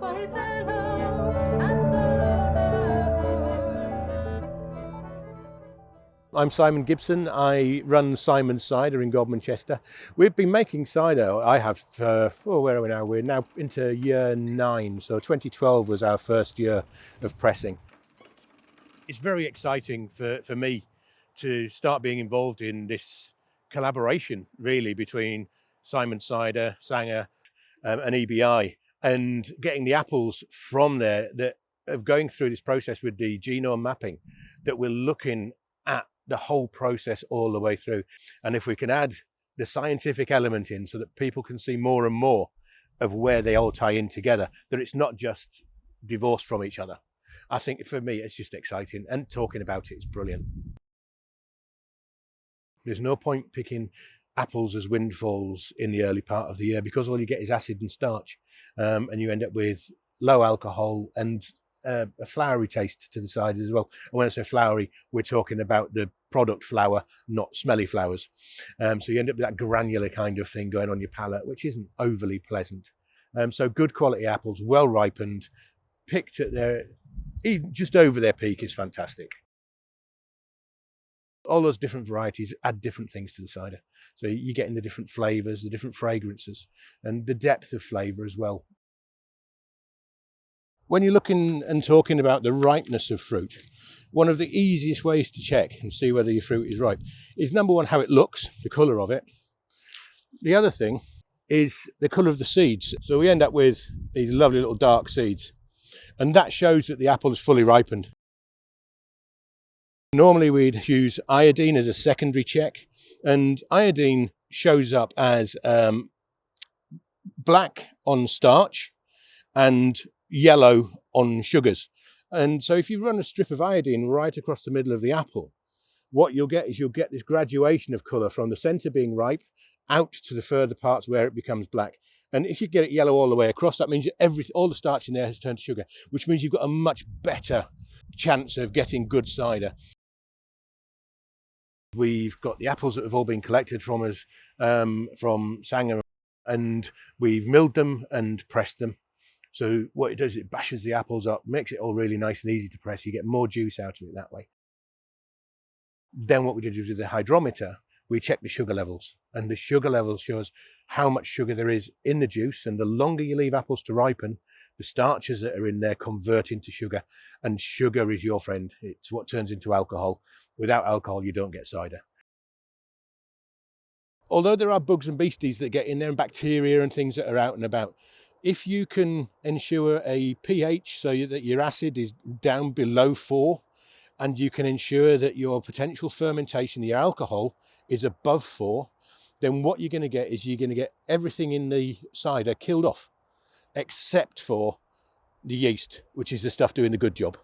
boys hello, and though the I'm Simon Gibson. I run Simon's Cider in Godmanchester. We've been making cider. I have, where are we now? We're now into year 9. So 2012 was our first year of pressing. It's very exciting for me to start being involved in this collaboration, really, between Simon's Cider, Sanger, and EBI, and getting the apples from there that of going through this process with the genome mapping, that we're looking at the whole process all the way through. And if we can add the scientific element in so that people can see more and more of where they all tie in together, that it's not just divorced from each other, I think for me it's just exciting, and talking about it is brilliant. There's no point picking apples as windfalls in the early part of the year, because all you get is acid and starch, and you end up with low alcohol and a flowery taste to the cider as well. And when I say flowery, we're talking about the product flower, not smelly flowers. So you end up with that granular kind of thing going on your palate, which isn't overly pleasant. So good quality apples, well ripened, picked at their, just over their peak, is fantastic. All those different varieties add different things to the cider. So you're getting the different flavours, the different fragrances, and the depth of flavour as well. When you're looking and talking about the ripeness of fruit, one of the easiest ways to check and see whether your fruit is ripe is, number one, how it looks, the colour of it. The other thing is the colour of the seeds. So we end up with these lovely little dark seeds, and that shows that the apple is fully ripened. Normally we'd use iodine as a secondary check, and iodine shows up as black on starch and yellow on sugars. And so if you run a strip of iodine right across the middle of the apple, what you'll get is this graduation of colour from the centre being ripe out to the further parts where it becomes black. And if you get it yellow all the way across, that means all the starch in there has turned to sugar, which means you've got a much better chance of getting good cider. We've got the apples that have all been collected from us, from Sanger, and we've milled them and pressed them. So what it does, it bashes the apples up, makes it all really nice and easy to press. You get more juice out of it that way. Then what we did with the hydrometer, we check the sugar levels, and the sugar level shows how much sugar there is in the juice. And the longer you leave apples to ripen, the starches that are in there convert into sugar, and sugar is your friend. It's what turns into alcohol. Without alcohol, you don't get cider. Although there are bugs and beasties that get in there, and bacteria and things that are out and about, if you can ensure a pH so that your acid is down below 4, and you can ensure that your potential fermentation, your alcohol, is above 4, then what you're going to get is you're going to get everything in the cider killed off, except for the yeast, which is the stuff doing the good job.